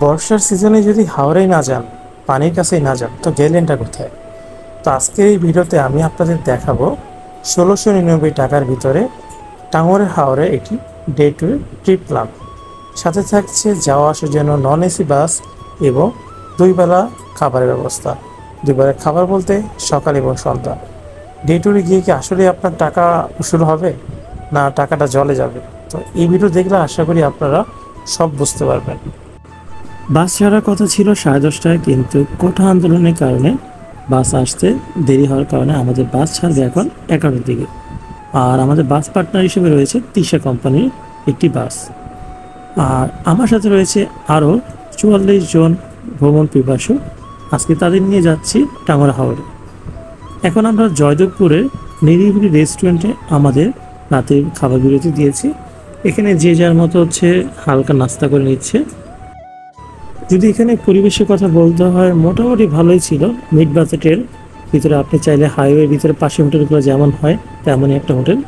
বর্ষার সিজনে যদি হাওড়ায় না যান, পানির কাছেই না যান, তো গেলেনটা কোথায়? তো আজকের এই ভিডিওতে আমি আপনাদের দেখাবো ১৬৯৯ টাকার ভিতরে টাঙ্গরের হাওরে একটি ডে টু ট্রিপ প্ল্যান। সাথে থাকছে যাওয়া আসার জন্য নন এসি বাস এবং ২ বেলা খাবারের ব্যবস্থা। ২ বেলা খাবার বলতে সকাল এবং সন্ধ্যা। ডে ট্যুরে গিয়ে কি আসলে আপনার টাকা উসুল হবে, না টাকাটা জলে যাবে? তো এই ভিডিও দেখলে আশা করি আপনারা সব বুঝতে পারবেন। বাস ছাড়ার কথা ছিল 10:30টায়, কিন্তু কোটা আন্দোলনের কারণে বাস আসতে দেরি হওয়ার কারণে আমাদের বাস ছাড়বে এখন 11টার দিকে। আর আমাদের বাস পার্টনার হিসেবে রয়েছে তিশা কোম্পানির একটি বাস। আর আমার সাথে রয়েছে আরও ৪৪ জন ভ্রমণ পিপাসু। আজকে তাদের নিয়ে যাচ্ছি টাঙ্গরা হাওড়ে। এখন আমরা জয়দেবপুরের নিরিবিলি রেস্টুরেন্টে আমাদের রাতের খাবার বিরতি দিয়েছি। এখানে যে যার মতো হালকা নাস্তা করে নিচ্ছে। যদি এখানে পরিবেশের কথা বলতে হয়, মোটামুটি ভালোই ছিল। মিড বাজেটের ভিতরে আপনি চাইলে হাইওয়ের ভিতরে পাশে হোটেলগুলো যেমন হয় তেমনই একটা হোটেল।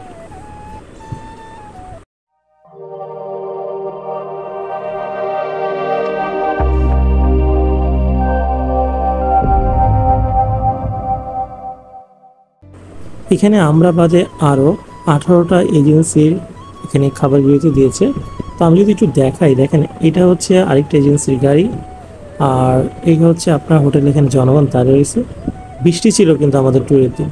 এখানে আমরা বাদে আরও 18টা এজেন্সির এখানে খাবার বিরতি দিয়েছে। তো আমি যদি একটু দেখাই, দেখেন এটা আরেকটা এজেন্সির গাড়ি। আর এই আপনার হোটেল, এখানে জনগণ দাঁড়িয়ে রয়েছে। বৃষ্টি ছিল কিন্তু আমাদের ট্যুরের দিন।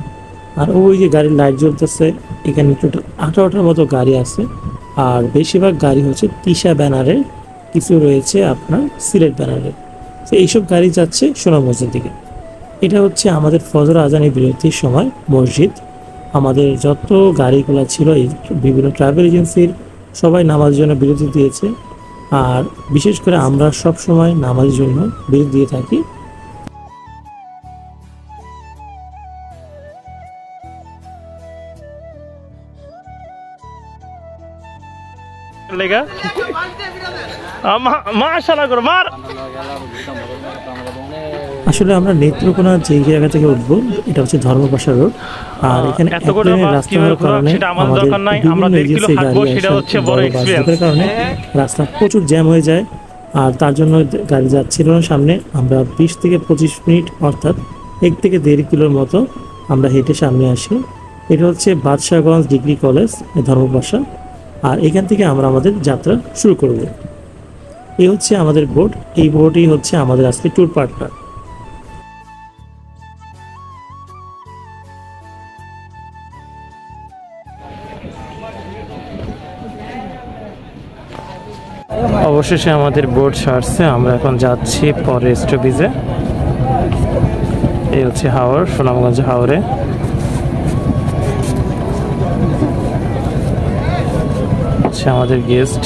আর ওই যে গাড়ির লাইট জ্বলতেছে, এখানে টোটাল 18টার মতো গাড়ি আছে। আর বেশিরভাগ গাড়ি তিশা ব্যানারের, কিছু রয়েছে আপনার সিলেট ব্যানারের। তো এইসব গাড়ি যাচ্ছে সুনামগঞ্জের দিকে। এটা আমাদের ফজর আজানের বিরতির সময় মসজিদ। আমাদের যত গাড়িগুলো ছিল এই বিভিন্ন ট্রাভেল এজেন্সির সবাই নামাজের জন্য বিরতি দিয়েছে। আর বিশেষ করে আমরা সব সময় নামাজের জন্য বিরতি দিয়ে থাকি। আসলে আমরা নেত্রকোনা যে জায়গা থেকে উঠবো, এটা ধর্মপাশা রোড। আর এখানে রাস্তা হওয়ার কারণে কারণে রাস্তা প্রচুর জ্যাম হয়ে যায়। আর তার জন্য গাড়ি যাচ্ছিল না সামনে। আমরা 20 থেকে 25 মিনিট, অর্থাৎ 1 থেকে 1.5 কিলোর মতো আমরা হেঁটে সামনে আসি। এটা বাদশাহগঞ্জ ডিগ্রি কলেজ, ধর্মপাশা। আর এখান থেকে আমরা আমাদের যাত্রা শুরু করব। এই আমাদের বোট। এই বোটই আমাদের আজকে ট্যুর পার্টনার। অবশেষে আমাদের বোট ছাড়ছে। আমরা এখন যাচ্ছি পরে স্টপেজে। এই হাওর, সুনামগঞ্জ হাওরে। আমাদের গেস্ট।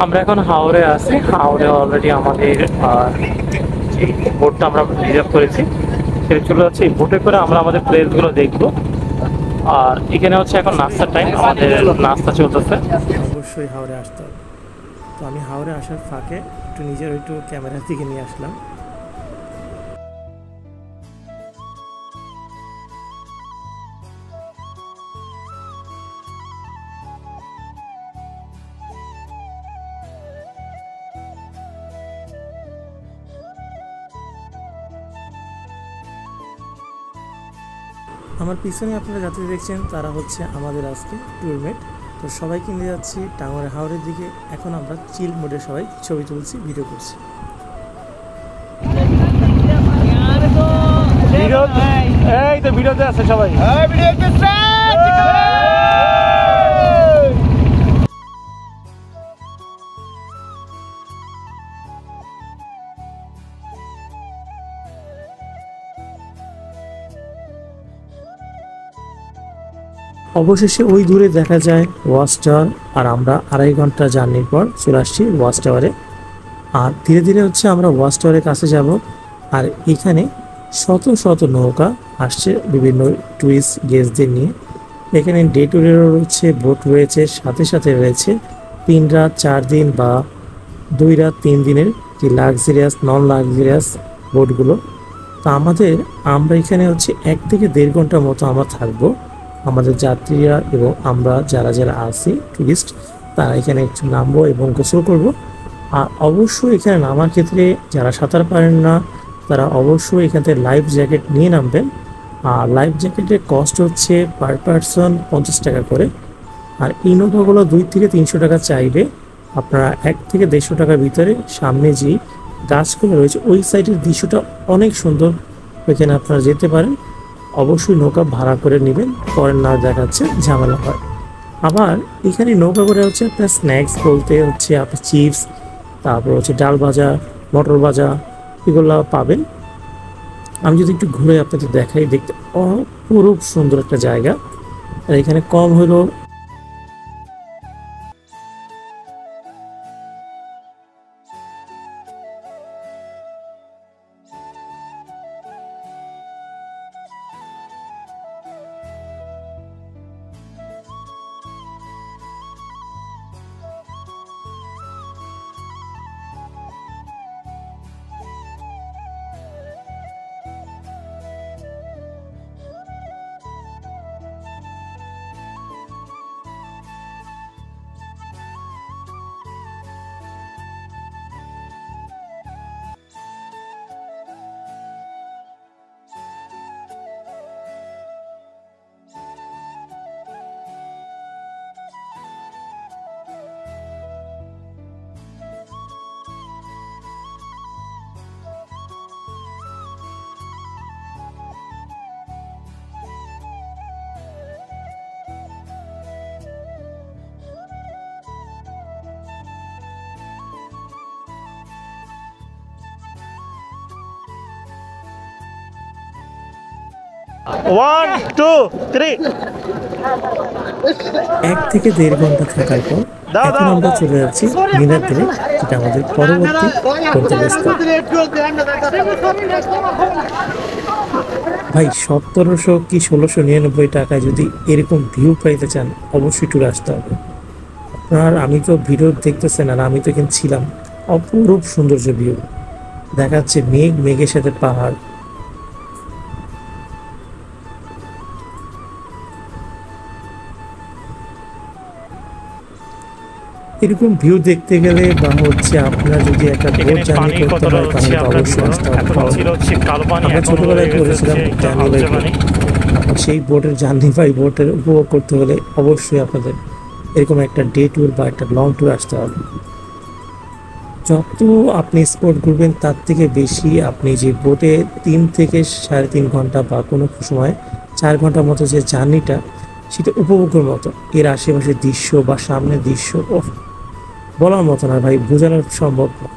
আমরা এখন হাওড়ে আছি। হাওড়ে অলরেডি আমাদের বোটটা আমরা রিজার্ভ করেছি। সেটা চলে যাচ্ছে। এই বোটে করে আমরা আমাদের প্লেসগুলো দেখবো। আর এখানে এখন নাস্তার টাইম, আমাদের নাস্তা চলতেছে। অবশ্যই হাওড়ে আসতে হবে। তো আমি হাওড়ে আসার ফাঁকে নিজের ক্যামেরার দিকে নিয়ে আসলাম। আমার পিছনে আপনারা যাত্রী দেখছেন, তারা আমাদের আজকে ট্যুরমেট। তো সবাইকে নিয়ে যাচ্ছি টাঙ্গরা হাওরের দিকে। এখন আমরা চিল মোডে সবাই ছবি তুলছি, ভিডিও করছি। এই তো ভিডিওতে আছে সবাই। অবশেষে ওই দূরে দেখা যায় ওয়াচ টাওয়ার। আর আমরা 2.5 ঘন্টা জার্নির পর চলে আসছি ওয়াচ টাওয়ারে। আর ধীরে ধীরে হচ্ছে আমরা ওয়াচ টাওয়ারের কাছে যাব। আর এখানে শত শত নৌকা আসছে বিভিন্ন টুরিস্ট গেস্টদের নিয়ে। এখানে ডে ট্যুরেরও রয়েছে, বোট রয়েছে, সাথে সাথে রয়েছে 3 রাত 4 দিন বা 2 রাত 3 দিনের যে লাক্সারিয়াস নন লাক্সারিয়াস বোটগুলো। তো আমরা এখানে হচ্ছে 1 থেকে 1.5 ঘন্টার মতো আমরা থাকবো। আমাদের যাত্রীরা এবং আমরা যারা যারা আছি টুরিস্ট, তারা এখানে একটু নামবো এবং গোসল করব। আর অবশ্যই এখানে নামার ক্ষেত্রে যারা সাঁতার পারেন না, তারা অবশ্যই এখান থেকে লাইফ জ্যাকেট নিয়ে নামবেন। আর লাইফ জ্যাকেটের কস্ট হচ্ছে পার পারসন 50 টাকা করে। আর ইনোভাগুলো 200 থেকে 300 টাকা চাইবে। আপনারা 1 থেকে 150 টাকার ভিতরে সামনে যে গাছগুলো রয়েছে ওই সাইডের দৃশ্যটা অনেক সুন্দর, ওইখানে আপনারা যেতে পারেন। অবশ্যই নৌকা ভাড়া করে নেবেন, পরে না দেখাচ্ছে ঝামেলা হয়। আবার এখানে নৌকা করে হচ্ছে আপনার স্ন্যাক্স বলতে হচ্ছে আপনার চিপস, তারপর হচ্ছে ডাল ভাজা, মটর ভাজা, এগুলো পাবেন। আমি যদি একটু ঘুরে আপনাদের দেখাই, দেখতে অপরূপ সুন্দর একটা জায়গা। আর এখানে কম হলো ওয়ান টু থ্রি 1 থেকে 1.5 ঘন্টা থাকার পর দাও এখন দাও আমরা চলে যাচ্ছি নীলাদ্রি, যেটা আমাদের পরবর্তী গন্তব্যস্থল। ভাই 1700 কি 1699 টাকায় যদি এরকম ভিউ পাইতে চান, অবশ্যই ট্যুরে আসতে হবে আপনার। আমি তো ভিডিও দেখতেছেন আর আমি তো এখানে ছিলাম, অপরূপ সৌন্দর্য ভিউ দেখাচ্ছে, মেঘ, মেঘের সাথে পাহাড়। এরকম ভিউ দেখতে গেলে বা হচ্ছে আপনার যদি একটা বোট এখানে জার্নি পানি করতে কতটা হয় হচ্ছে তাহলে তো আমরা অবশ্যই আসতে হবে। এখন ছিল হচ্ছে কালো পানি, আমরা এখন ছোটবেলায় হয়ে গেছে করেছিলাম হচ্ছে জার্নি বাই লালচে বোট। পানি। সেই বোটের জার্নি বাই বোটের উপভোগ করতে হলে অবশ্যই আপনাদের এরকম একটা ডে ট্যুর বা একটা লং ট্যুর আসতে হবে। যত আপনি স্পট ঘুরবেন তার থেকে বেশি আপনি যে বোটে 3 থেকে 3.5 ঘন্টা বা কোনো সময় 4 ঘন্টার মতো যে জার্নিটা, সেটা উপভোগের মতো। এর আশেপাশের দৃশ্য বা সামনের দৃশ্য বলার মতো না ভাই, বোঝানো সম্ভব না।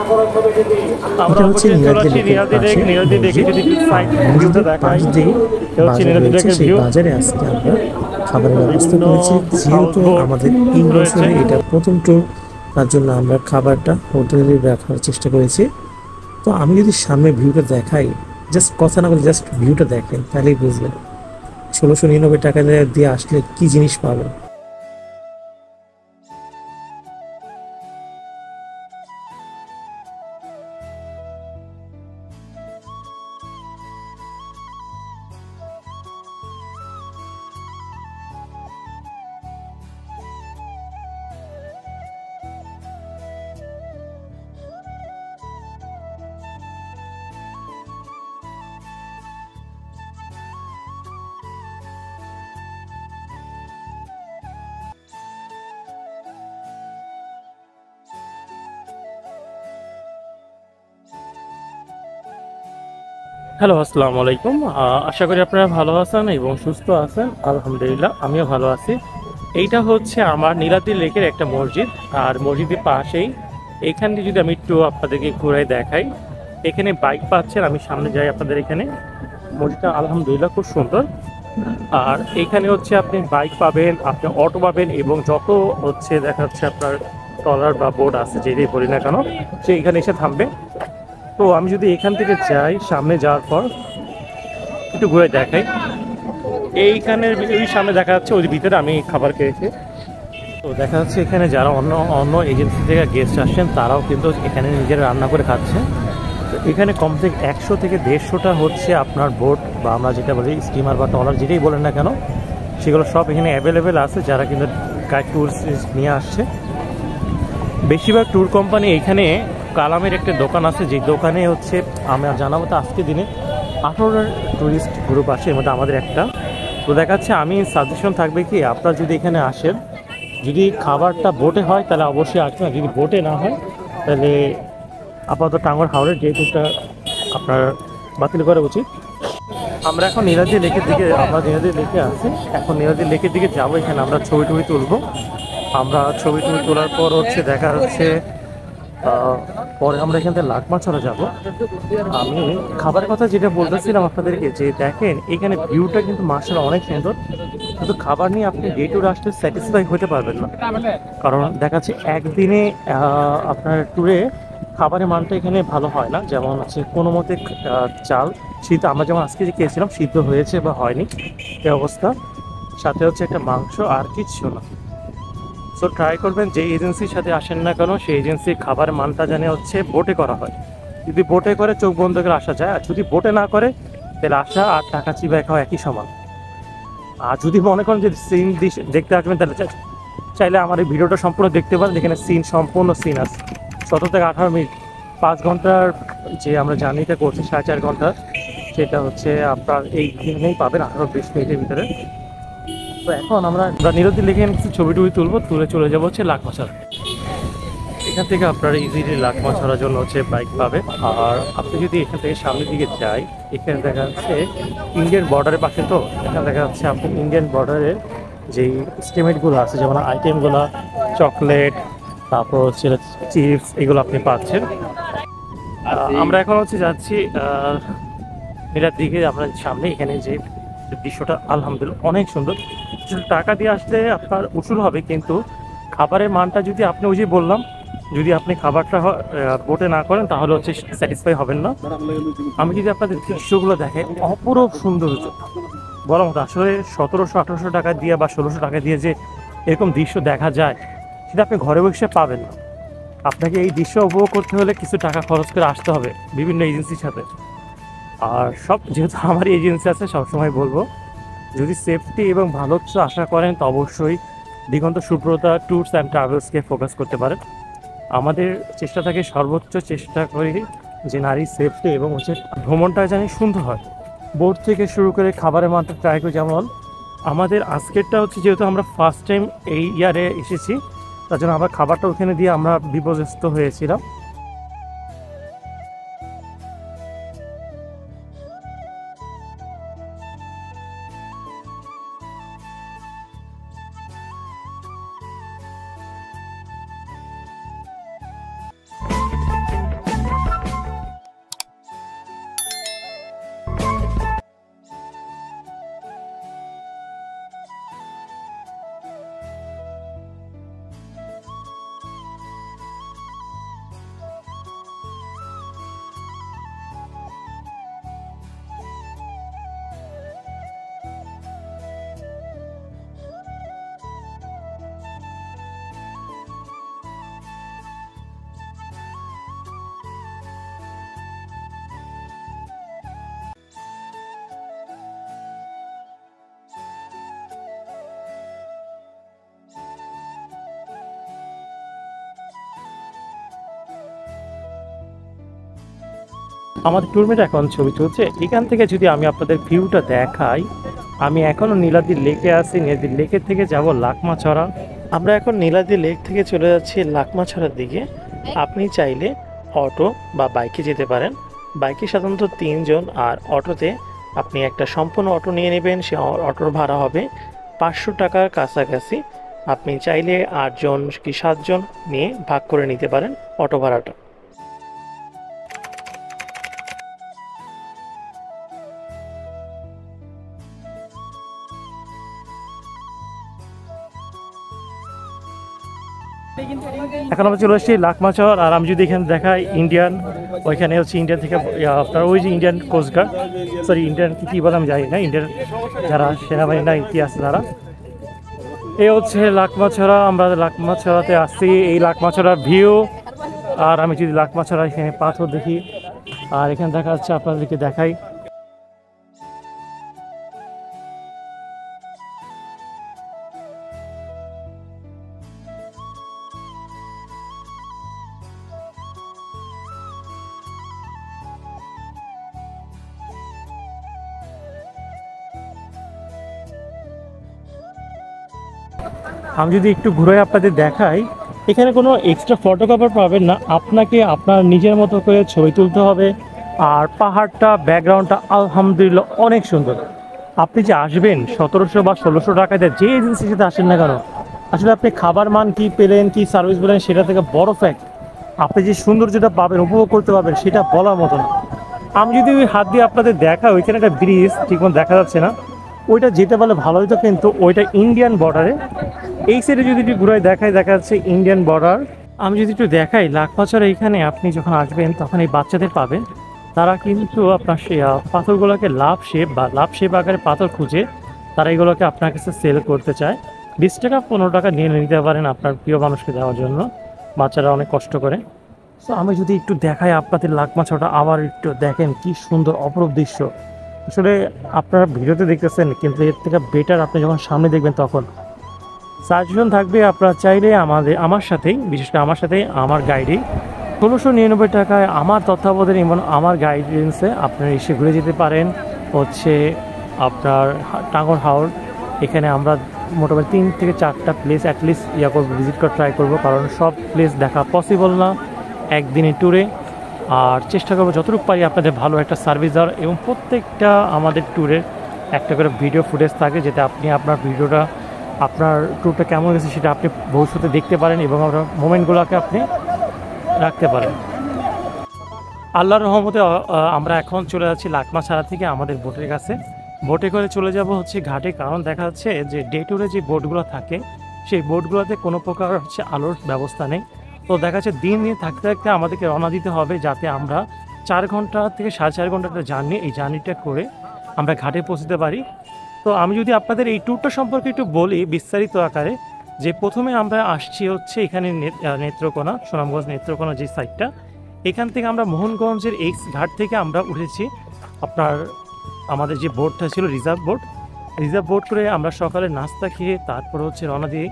আমরা এটা হচ্ছে অপরদিকে চলে নীলাদ্রি আসছি লেকের নীলাদ্রি লেক। পাশে নীলাদ্রি লেকে যদি সাইড ভিউটা মসজিদের দেখাই, পাশ দিয়ে এটা হচ্ছে বাজার নীলাদ্রি রয়েছে, লেকের সেই ভিউ। বাজারে আজকে আমরা খাবারের ব্যবস্থা বিভিন্ন করেছি। হাউস যেহেতু বোট আমাদের এই রয়েছে। বছরে এটা প্রথম ট্যুর, তার জন্য আমরা খাবারটা হোটেলে রাখার চেষ্টা করেছি। তো আমি যদি সামনে ভিউটা দেখাই, জাস্ট কথা না বলে জাস্ট ভিউটা দেখেন, তাহলেই বুঝবেন 1699 টাকা দিয়ে আসলে কি জিনিস পাবেন। হ্যালো, আসসালামু আলাইকুম। আশা করি আপনারা ভালো আছেন এবং সুস্থ আছেন। আলহামদুলিল্লাহ, আমিও ভালো আছি। এইটা হচ্ছে আমার নীলাদ্রি লেকের একটা মসজিদ, আর মসজিদের পাশেই এখান থেকে যদি আমি একটু আপনাদেরকে ঘুরাই দেখাই, এখানে বাইক পাচ্ছেন। আমি সামনে যাই আপনাদের এখানে। মসজিদটা আলহামদুলিল্লাহ খুব সুন্দর। আর এখানে হচ্ছে আপনি বাইক পাবেন, আপনি অটো পাবেন, এবং যত হচ্ছে দেখা যাচ্ছে আপনার ট্রলার বা বোট আছে, যেটাই বলি না কেন, সে এখানে এসে থামবে। তো আমি যদি এখান থেকে যাই, সামনে যাওয়ার পর একটু ঘুরে দেখাই, এইখানের ওই সামনে দেখা যাচ্ছে ওই ভিতরে আমি খাবার খেয়েছি। তো দেখা যাচ্ছে এখানে যারা অন্য অন্য এজেন্সি থেকে গেস্ট আসছেন, তারাও কিন্তু এখানে নিজেরা রান্না করে খাচ্ছে। তো এখানে কম থেকে 100 থেকে 150টা হচ্ছে আপনার বোট, বা আমরা যেটা বলি স্টিমার বা ট্রলার, যেটাই বলেন না কেন, সেগুলো সব এখানে অ্যাভেলেবেল আছে, যারা কিন্তু গাইড ট্যুরিস্ট নিয়ে আসছে। বেশিরভাগ ট্যুর কোম্পানি এখানে কালামের একটা দোকান আছে, যে দোকানে হচ্ছে আমরা জানাবো তো আজকে দিনে 18টা ট্যুরিস্ট গ্রুপ আসে, এর মধ্যে আমাদের একটা। তো দেখাচ্ছে আমি সাজেশন থাকবে কি, আপনারা যদি এখানে আসেন, যদি খাবারটা বোটে হয় তাহলে অবশ্যই আসবেন, যদি বোটে না হয় তাহলে আপাতত টাঙ্গর হাওড়ের যে ট্যুরটা আপনার বাতিল করা উচিত। আমরা এখন নীলাদ্রি লেকের দিকে, আমরা নীলাদ্রি লেকে আছি, এখন নীলাদ্রি লেকের দিকে যাবো। এখানে আমরা ছবি টবি তুলবো। আমরা ছবি টবি তোলার পর হচ্ছে দেখা হচ্ছে পরে আমরা এখান থেকে লাকমাছড়া যাব। আমি খাবারের কথা যেটা বলতেছিলাম আপনাদেরকে, যে দেখেন এখানে ভিউটা কিন্তু মার্শাল্লাহ অনেক সুন্দর, কিন্তু খাবার নিয়ে আপনি ডে ট্যুরে আসলে স্যাটিসফাই হতে পারবেন না। কারণ দেখা যাচ্ছে একদিনে আপনার ট্যুরে খাবারের মানটা এখানে ভালো হয় না। যেমন হচ্ছে কোনো মতে চাল সিদ্ধ, আমরা যেমন আজকে যে খেয়েছিলাম সিদ্ধ হয়েছে বা হয়নি এই অবস্থা, সাথে হচ্ছে একটা মাংস, আর কিচ্ছু না। সো ট্রাই করবেন যে এজেন্সির সাথে আসেন না কেন, সেই এজেন্সির খাবারের মানটা জানে হচ্ছে বোটে করা হয়। যদি বোটে করে চোখ বন্ধ করে আসা যায়, আর যদি বোটে না করে তাহলে আসা আর টাকা চিবায় খাওয়া একই সমান। আর যদি মনে করেন যে সিন দেখতে আসবেন, তাহলে চাইলে আমার এই ভিডিওটা সম্পূর্ণ দেখতে পারেন, যেখানে সম্পূর্ণ সিন আছে। 17 থেকে 18 মিনিট, 5 ঘন্টার যে আমরা জার্নিটা করছি, 4.5 ঘন্টা, সেটা হচ্ছে আপনার এইখানেই পাবেন 18-20 মিনিটের ভিতরে। তো এখন আমরা নীলাদ্রি লেকে কিছু ছবি টবি তুলবো, তুলে চলে যাবো হচ্ছে লাকমাছড়া। এখান থেকে আপনারা ইজিলি লাকমাছড়ার জন্য হচ্ছে বাইক পাবে। আর আপনি যদি এখান থেকে সামনের দিকে যাই, এখানে দেখা যাচ্ছে ইন্ডিয়ান বর্ডারের পাশে, তো এখানে দেখা যাচ্ছে আপনি ইন্ডিয়ান বর্ডারের যেই এস্টিমেটগুলো আছে, যেমন আইটেমগুলো, চকলেট, তারপর হচ্ছে চিপস, এগুলো আপনি পাচ্ছেন। আমরা এখন হচ্ছে যাচ্ছি নীলার দিকে। আমরা সামনে এখানে যে দৃশ্যটা আলহামদুলিল্লাহ অনেক সুন্দর। টাকা দিয়ে আসলে আপনার উসুল হবে, কিন্তু খাবারের মানটা যদি আপনি ওই যে বললাম, যদি আপনি খাবারটা বোটে না করেন তাহলে হচ্ছে স্যাটিসফাই হবেন না। আমি যদি আপনাদের দৃশ্যগুলো দেখেন, অপরূপ সৌন্দর্য বলার মতো। আসলে 1700-1800 টাকা দিয়ে বা 1600 টাকা দিয়ে যে এরকম দৃশ্য দেখা যায়, সেটা আপনি ঘরে বসে পাবেন না। আপনাকে এই দৃশ্য উপভোগ করতে হলে কিছু টাকা খরচ করে আসতে হবে বিভিন্ন এজেন্সির সাথে। আর সব যেহেতু আমার এজেন্সি আছে, সবসময় বলবো যদি সেফটি এবং ভালো কিছু আশা করেন, তো অবশ্যই দিগন্ত সুব্রতা ট্যুরস অ্যান্ড ট্রাভেলসকে ফোকাস করতে পারেন। আমাদের চেষ্টা থাকে, সর্বোচ্চ চেষ্টা করি যে নারী সেফটি এবং হচ্ছে ভ্রমণটা জানি সুন্দর হয়। বোট থেকে শুরু করে খাবারের মানটা ট্রাই করি। যেমন আমাদের আজকেরটা হচ্ছে, যেহেতু আমরা ফার্স্ট টাইম এই ইয়ারে এসেছি, তার জন্য আবার খাবারটা ওখানে দিয়ে আমরা বিপর্যস্ত হয়েছিলাম। আমাদের ট্যুরমেট এখন ছবি তুলছে। এখান থেকে যদি আমি আপনাদের ভিউটা দেখাই, আমি এখনও নীলাদ্রি লেকে আছি। নীলাদ্রি লেকের থেকে যাব লাকমাছড়া। আমরা এখন নীলাদ্রি লেক থেকে চলে যাচ্ছি লাকমাছড়ার দিকে। আপনি চাইলে অটো বা বাইকে যেতে পারেন। বাইকে সাধারণত 3 জন, আর অটোতে আপনি একটা সম্পূর্ণ অটো নিয়ে নেবেন। সে অটোর ভাড়া হবে 500 টাকার কাছাকাছি। আপনি চাইলে 8 জন কি 7 জন নিয়ে ভাগ করে নিতে পারেন অটো ভাড়াটা। এখন আমরা চলে এসেছি লাকমাছড়। আর আমি যদি এখানে দেখাই ইন্ডিয়ান, ওইখানে হচ্ছে ইন্ডিয়ান থেকে আপনার ওই যে ইন্ডিয়ান কোস্টগার্ড, সরি ইন্ডিয়ান কী বলে আমি জানি না, ইন্ডিয়ান যারা সেনাবাহিনী ইতিহাস তারা। এ হচ্ছে লাকমাছড়া। আমরা লাকমাছড়াতে আসছি, এই লাকমাছড়ার ভিউ। আর আমি যদি লাকমাছড়া এখানে পাথর দেখি, আর এখানে দেখা যাচ্ছে, আপনাদেরকে দেখাই। আমি যদি একটু ঘুরে আপনাদের দেখাই, এখানে কোনো এক্সট্রা ফটো কভার পাবেন না, আপনাকে আপনার নিজের মতো করে ছবি তুলতে হবে। আর পাহাড়টা, ব্যাকগ্রাউন্ডটা আলহামদুলিল্লাহ অনেক সুন্দর। আপনি যে আসবেন 1700 বা 1600 টাকাতে যে এজেন্সির সাথে আসেন না কেন, আসলে আপনি খাবার মান কি পেলেন, কি সার্ভিস পেলেন, সেটা থেকে বড় ফ্যাক্ট আপনি যে সৌন্দর্যটা পাবেন, উপভোগ করতে পারবেন, সেটা বলার মতো না। আমি যদি ওই হাত দিয়ে আপনাদের দেখা, ওইখানে একটা ব্রিজ ঠিকমতো দেখা যাচ্ছে না, ওইটা যেতে পারলে ভালো হতো, কিন্তু ওইটা ইন্ডিয়ান বর্ডারে। এই সাইডে যদি একটু ঘুরে দেখাই, দেখা যাচ্ছে ইন্ডিয়ান বর্ডার। আমি যদি একটু দেখাই, লাকমাছড়া এইখানে আপনি যখন আসবেন তখন এই বাচ্চাদের পাবেন। তারা কিন্তু আপনার সেই পাথরগুলোকে লাভ শেপ আকারে পাথর খুঁজে তারা এগুলোকে আপনার কাছে সেল করতে চায়। 20 টাকা 15 টাকা নিয়ে নিতে পারেন আপনার প্রিয় মানুষকে দেওয়ার জন্য। বাচ্চারা অনেক কষ্ট করে। তো আমি যদি একটু দেখাই আপনাদের লাকমাছড়াটা, আবার একটু দেখেন কি সুন্দর অপরূপ দৃশ্য। আসলে আপনারা ভিডিওতে দেখতেছেন, কিন্তু এর থেকে বেটার আপনি যখন সামনে দেখবেন তখন। সাজেশন থাকবে, আপনারা চাইলে আমার সাথেই, বিশেষ করে আমার সাথেই, আমার গাইডে 1699 টাকায় আমার তত্ত্বাবধানে এবং আমার গাইডেন্সে আপনারা এসে ঘুরে যেতে পারেন। হচ্ছে আপনার টাঙ্গর হাওর। এখানে আমরা মোটামুটি 3 থেকে 4টা প্লেস অ্যাটলিস্ট ভিজিট করে ট্রাই করবো, কারণ সব প্লেস দেখা পসিবল না একদিনের ট্যুরে। আর চেষ্টা করবো যতটুকু পারি আপনাদের ভালো একটা সার্ভিস দেওয়ার, এবং প্রত্যেকটা আমাদের ট্যুরের একটা করে ভিডিও ফুটেজ থাকে, যাতে আপনি আপনার ভিডিওটা, আপনার ট্যুরটা কেমন গেছে সেটা আপনি ভবিষ্যতে দেখতে পারেন, এবং আপনার মোমেন্টগুলোকে আপনি রাখতে পারেন। আল্লাহর রহমতে আমরা এখন চলে যাচ্ছি লাকমাছড়া থেকে আমাদের বোটের কাছে। বোটে করে চলে যাব হচ্ছে ঘাটে, কারণ দেখা যাচ্ছে যে ডে ট্যুরে যে বোটগুলো থাকে, সেই বোটগুলোতে কোনো প্রকার হচ্ছে আলোর ব্যবস্থা নেই। তো দেখা যাচ্ছে দিন দিন থাকতে থাকতে আমাদেরকে রওনা দিতে হবে, যাতে আমরা 4 ঘন্টা থেকে 4.5 ঘন্টার একটা জার্নি, এই জার্নিটা করে আমরা ঘাটে পৌঁছতে পারি। তো আমি যদি আপনাদের এই ট্যুরটা সম্পর্কে একটু বলি বিস্তারিত আকারে, যে প্রথমে আমরা আসছি হচ্ছে এখানে নেত্রকোনা, সুনামগঞ্জ নেত্রকোনা যে সাইডটা, এখান থেকে আমরা মোহনগঞ্জের এই ঘাট থেকে আমরা উঠেছি আপনার আমাদের যে বোটটা ছিল রিজার্ভ বোট করে আমরা সকালে নাস্তা খেয়ে তারপর হচ্ছে রওনা দিই।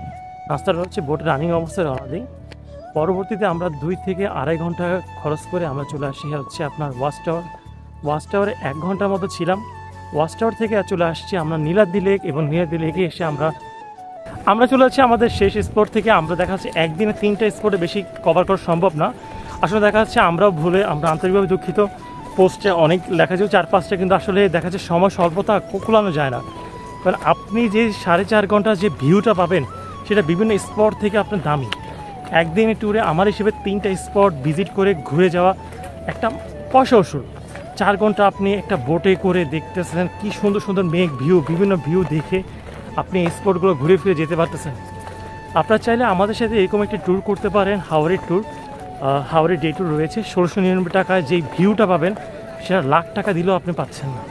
নাস্তাটা হচ্ছে বোট রানিং অবস্থায় রওনা দিই। পরবর্তীতে আমরা 2 থেকে আড়াই ঘন্টা খরচ করে আমরা চলে আসি হচ্ছে আপনার ওয়াচ টাওয়ারে 1 ঘন্টার মতো ছিলাম। ওয়াচ টাওয়ার থেকে চলে আসছি আমরা নীলাদ্রি লেক, এবং নীলাদ্রি লেকে এসে আমরা চলে যাচ্ছি আমাদের শেষ স্পট থেকে। আমরা দেখা যাচ্ছে একদিনে 3টা স্পটে বেশি কভার করা সম্ভব না। আসলে দেখা যাচ্ছে আমরা আন্তরিকভাবে দুঃখিত, পোস্টে অনেক লেখা যাচ্ছে 4-5টা, কিন্তু আসলে দেখা যাচ্ছে সময় স্বল্পতা কুলানো যায় না। কারণ আপনি যে 4.5 ঘন্টা যে ভিউটা পাবেন, সেটা বিভিন্ন স্পট থেকে আপনার দামি। একদিনের ট্যুরে আমার হিসেবে 3টা স্পট ভিজিট করে ঘুরে যাওয়া একটা পয়সা উসুল। 4 ঘন্টা আপনি একটা বোটে করে দেখতেছেন কি সুন্দর সুন্দর বিভিন্ন ভিউ দেখে আপনি এই স্পটগুলো ঘুরে ফিরে যেতে পারতেছেন। আপনারা চাইলে আমাদের সাথে এরকম একটা ট্যুর করতে পারেন, হাওড়ের ট্যুর। হাওড়ের ডে ট্যুর রয়েছে 1699 টাকায়। যেই ভিউটা পাবেন সেটা লাখ টাকা দিলেও আপনি পাচ্ছেন না।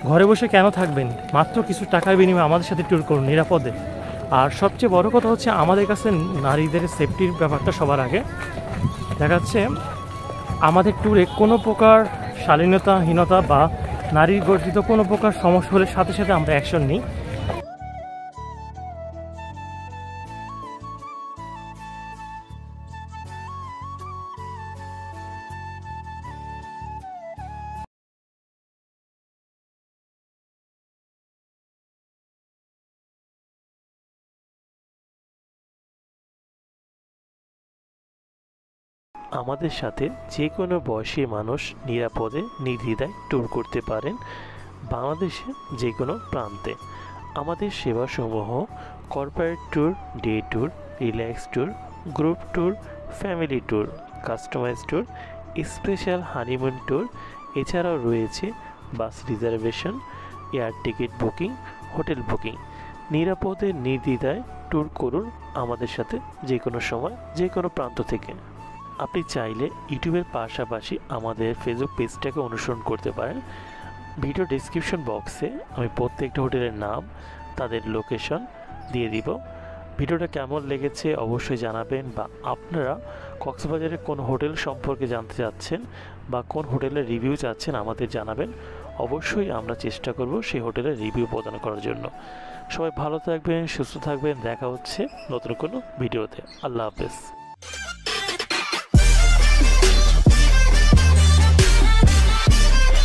ঘরে বসে কেন থাকবেন, মাত্র কিছু টাকার বিনিময়ে আমাদের সাথে ট্যুর করুন নিরাপদে। আর সবচেয়ে বড় কথা হচ্ছে আমাদের কাছে নারীদের সেফটির ব্যাপারটা সবার আগে। দেখা যাচ্ছে আমাদের ট্যুরে কোনো প্রকার শালীনতাহীনতা বা নারী গর্জিত কোনো প্রকার সমস্যা হলে সাথে সাথে আমরা অ্যাকশন নিই। আমাদের সাথে যে কোনো বয়সী মানুষ নিরাপদে নির্দ্বিধায় ট্যুর করতে পারেন বাংলাদেশের যে কোনো প্রান্তে। আমাদের সেবাসমূহ corporate tour, day tour, relax tour, group tour, family tour, customise tour, special honeymoon tour. এছাড়াও রয়েছে bus reservation, air ticket booking, hotel booking. নিরাপদে নির্দ্বিধায় ট্যুর করুন আমাদের সাথে যে কোনো সময় যে কোনো প্রান্ত থেকে। আপনি চাইলে ইউটিউবের পাশাপাশি আমাদের ফেসবুক পেজটাকে অনুসরণ করতে পারেন। ভিডিও ডেসক্রিপশন বক্সে আমি প্রত্যেকটা হোটেলের নাম, তাদের লোকেশন দিয়ে দিব। ভিডিওটা কেমন লেগেছে অবশ্যই জানাবেন, বা আপনারা কক্সবাজারের কোন হোটেল সম্পর্কে জানতে চাচ্ছেন বা কোন হোটেলের রিভিউ চাচ্ছেন আমাদের জানাবেন। অবশ্যই আমরা চেষ্টা করব সেই হোটেলের রিভিউ প্রদান করার জন্য। সবাই ভালো থাকবেন, সুস্থ থাকবেন। দেখা হচ্ছে নতুন কোনো ভিডিওতে। আল্লাহ হাফেজ।